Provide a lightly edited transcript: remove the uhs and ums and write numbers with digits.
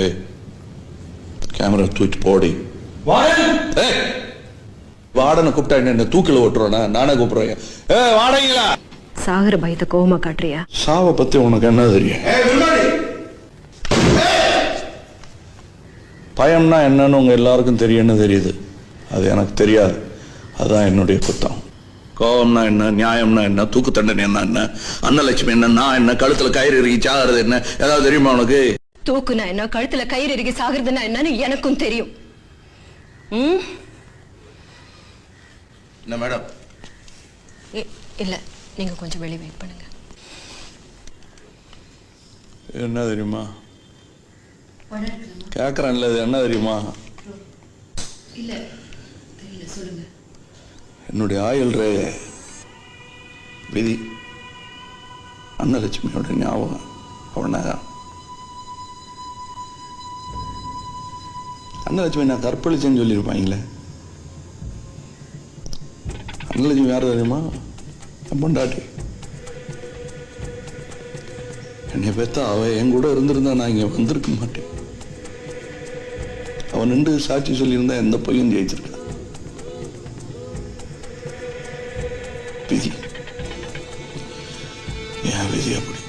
ஏய் கேமரா தூக்கி போடி. ஏய் வாடனை கூப்பிட்டா என்ன தூக்கில ஓட்டுறோனா? நானே கூப்பிடுறேன். வாடகைங்களா? சாகர பயத்தை கோவமா காட்டுறியா? சாவை பத்தி உனக்கு என்ன தெரியும்? பயம்னா என்னன்னு உங்க எல்லாருக்கும் தெரியும்னு தெரியுது. அது எனக்கு தெரியாது. அதுதான் என்னுடைய குத்தம். கோபம்னா என்ன, நியாயம்னா என்ன, தூக்கு தண்டனை என்ன, அன்னலட்சுமி என்ன, நான் என்ன, கழுத்துல கயிறு இறுக்கி சாகிறது என்ன, ஏதாவது தெரியுமா உனக்கு? தூக்குனா என்ன, கழுத்துல கயிறு இறுக்கி சாகிறதுனா என்னன்னு எனக்கும் தெரியும். என்ன மேடம்? இல்ல, நீங்க கொஞ்சம் வெளியே வெயிட் பண்ணுங்க. என்ன தெரியுமா கேக்குறேன்ல, இது என்ன தெரியுமா? இல்ல சொல்லுங்க. என்னுடைய ஆயுள் ரேகை விதி அன்னலட்சுமியோட ஞாபகம். அவனாதான் அன்னலட்சுமி நான் கற்பழிச்சேன்னு சொல்லியிருப்பாங்களே. அன்னலட்சுமி யாரு தெரியுமா? பொண்டாட்டி. என்னை பெத்தா அவ என் கூட இருந்திருந்தா நான் இங்க வந்திருக்க மாட்டேன். அவன் நின்று சாட்சி சொல்லியிருந்தா எந்த பையன் ஜெயிச்சிருக்கான். விதி என் விதி அப்படி.